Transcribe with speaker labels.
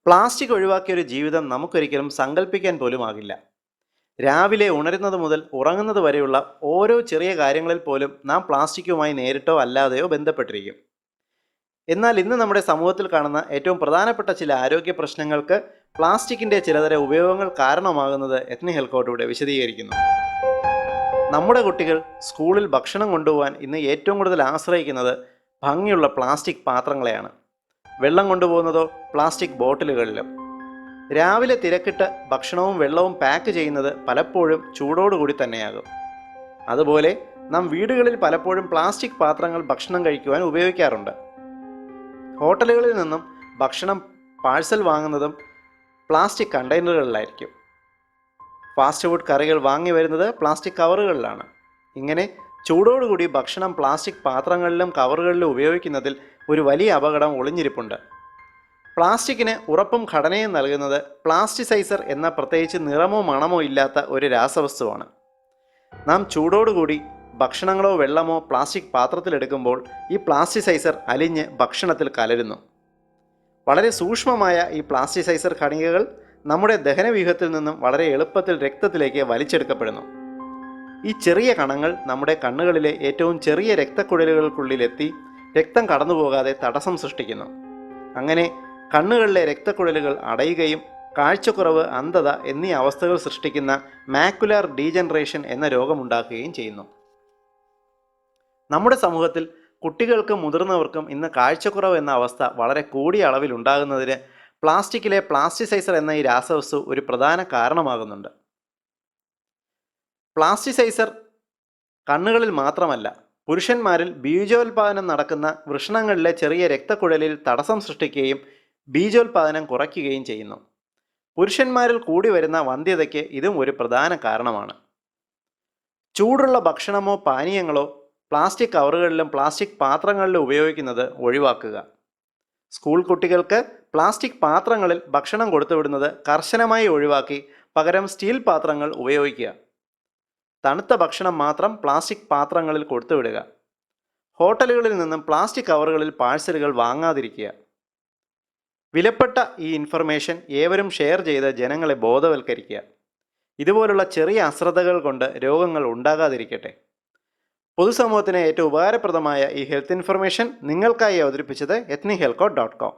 Speaker 1: Plastic ഒഴിവാക്കിയ ഒരു ജീവിതം നമുക്കൊരിക്കലും സങ്കല്പിക്കാൻ പോലുമാകില്ല. രാവിലെ ഉണരുന്നത് മുതൽ ഉറങ്ങുന്നത് വരെയുള്ള ഓരോ ചെറിയ കാര്യങ്ങളിൽ പോലും നാം പ്ലാസ്റ്റിക്കുമായി നേരിട്ടോ അല്ലാതെയോ ബന്ധപ്പെട്ടിരിക്കും. എന്നാൽ ഇന്ന് നമ്മുടെ സമൂഹത്തിൽ കാണുന്ന ഏറ്റവും പ്രധാനപ്പെട്ട ചില ആരോഗ്യ പ്രശ്നങ്ങൾക്ക് പ്ലാസ്റ്റിക്കിൻ്റെ ചിലതരം ഉപയോഗങ്ങൾ കാരണമാകുന്നത് എത്നി ഹെൽത്ത് ഇവിടെ വിശദീകരിക്കുന്നു. നമ്മുടെ കുട്ടികൾ സ്കൂളിൽ ഭക്ഷണം കൊണ്ടുപോകാൻ ഇന്ന് ഏറ്റവും കൂടുതൽ ആശ്രയിക്കുന്നത് ഭംഗിയുള്ള പ്ലാസ്റ്റിക് പാത്രങ്ങളെയാണ്. വെള്ളം കൊണ്ടുപോകുന്നതോ പ്ലാസ്റ്റിക് ബോട്ടിലുകളിലും. രാവിലെ തിരക്കിട്ട് ഭക്ഷണവും വെള്ളവും പാക്ക് ചെയ്യുന്നത് പലപ്പോഴും ചൂടോടുകൂടി തന്നെയാകും. അതുപോലെ നാം വീടുകളിൽ പലപ്പോഴും പ്ലാസ്റ്റിക് പാത്രങ്ങൾ ഭക്ഷണം കഴിക്കുവാൻ ഉപയോഗിക്കാറുണ്ട്. ഹോട്ടലുകളിൽ നിന്നും ഭക്ഷണം പാഴ്സൽ വാങ്ങുന്നതും പ്ലാസ്റ്റിക് കണ്ടെയ്നറുകളിലായിരിക്കും. ഫാസ്റ്റ് ഫുഡ് കറികൾ വാങ്ങി വരുന്നത് പ്ലാസ്റ്റിക് കവറുകളിലാണ്. ഇങ്ങനെ ചൂടോടുകൂടി ഭക്ഷണം പ്ലാസ്റ്റിക് പാത്രങ്ങളിലും കവറുകളിലും ഉപയോഗിക്കുന്നതിൽ ഒരു വലിയ അപകടം ഒളിഞ്ഞിരിപ്പുണ്ട്. പ്ലാസ്റ്റിക്കിന് ഉറപ്പും ഘടനയും നൽകുന്നത് പ്ലാസ്റ്റിസൈസർ എന്ന പ്രത്യേകിച്ച് നിറമോ മണമോ ഇല്ലാത്ത ഒരു രാസവസ്തുവാണ്. നാം ചൂടോടുകൂടി ഭക്ഷണങ്ങളോ വെള്ളമോ പ്ലാസ്റ്റിക് പാത്രത്തിലെടുക്കുമ്പോൾ ഈ പ്ലാസ്റ്റിസൈസർ അലിഞ്ഞ് ഭക്ഷണത്തിൽ കലരുന്നു. വളരെ സൂക്ഷ്മമായ ഈ പ്ലാസ്റ്റിസൈസർ കണികകൾ നമ്മുടെ ദഹനവ്യൂഹത്തിൽ നിന്നും വളരെ എളുപ്പത്തിൽ രക്തത്തിലേക്ക് വലിച്ചെടുക്കപ്പെടുന്നു. ഈ ചെറിയ കണങ്ങൾ നമ്മുടെ കണ്ണുകളിലെ ഏറ്റവും ചെറിയ രക്തക്കുഴലുകൾക്കുള്ളിലെത്തി രക്തം കടന്നുപോകാതെ തടസ്സം സൃഷ്ടിക്കുന്നു. അങ്ങനെ കണ്ണുകളിലെ രക്തക്കുഴലുകൾ അടയുകയും കാഴ്ചക്കുറവ്, അന്ധത എന്നീ അവസ്ഥകൾ സൃഷ്ടിക്കുന്ന മാക്കുലാർ ഡീജനറേഷൻ എന്ന രോഗമുണ്ടാക്കുകയും ചെയ്യുന്നു. നമ്മുടെ സമൂഹത്തിൽ കുട്ടികൾക്കും മുതിർന്നവർക്കും ഇന്ന് കാഴ്ചക്കുറവ് എന്ന അവസ്ഥ വളരെ കൂടിയ അളവിൽ ഉണ്ടാകുന്നതിന് പ്ലാസ്റ്റിക്കിലെ പ്ലാസ്റ്റിസൈസർ എന്ന ഈ രാസവസ്തു ഒരു പ്രധാന കാരണമാകുന്നുണ്ട്. പ്ലാസ്റ്റിസൈസർ കണ്ണുകളിൽ മാത്രമല്ല, പുരുഷന്മാരിൽ ബീജോത്പാദനം നടക്കുന്ന വൃഷണങ്ങളിലെ ചെറിയ രക്തക്കുഴലിൽ തടസ്സം സൃഷ്ടിക്കുകയും ബീജോത്പാദനം കുറയ്ക്കുകയും ചെയ്യുന്നു. പുരുഷന്മാരിൽ കൂടി വരുന്ന വന്ധ്യതയ്ക്ക് ഇതും ഒരു പ്രധാന കാരണമാണ്. ചൂടുള്ള ഭക്ഷണമോ പാനീയങ്ങളോ പ്ലാസ്റ്റിക് കവറുകളിലും പ്ലാസ്റ്റിക് പാത്രങ്ങളിലും ഉപയോഗിക്കുന്നത് ഒഴിവാക്കുക. സ്കൂൾ കുട്ടികൾക്ക് പ്ലാസ്റ്റിക് പാത്രങ്ങളിൽ ഭക്ഷണം കൊടുത്തുവിടുന്നത് കർശനമായി ഒഴിവാക്കി പകരം സ്റ്റീൽ പാത്രങ്ങൾ ഉപയോഗിക്കുക. തണുത്ത ഭക്ഷണം മാത്രം പ്ലാസ്റ്റിക് പാത്രങ്ങളിൽ കൊടുത്തുവിടുക. ഹോട്ടലുകളിൽ നിന്നും പ്ലാസ്റ്റിക് കവറുകളിൽ പാഴ്സലുകൾ വാങ്ങാതിരിക്കുക. വിലപ്പെട്ട ഈ ഇൻഫർമേഷൻ ഏവരും ഷെയർ ചെയ്ത് ജനങ്ങളെ ബോധവൽക്കരിക്കുക. ഇതുപോലുള്ള ചെറിയ അശ്രദ്ധകൾ കൊണ്ട് രോഗങ്ങൾ ഉണ്ടാകാതിരിക്കട്ടെ. പൊതുസമൂഹത്തിന് ഏറ്റവും ഉപകാരപ്രദമായ ഈ ഹെൽത്ത് ഇൻഫർമേഷൻ നിങ്ങൾക്കായി അവതരിപ്പിച്ചത് ethnihealthcode.com.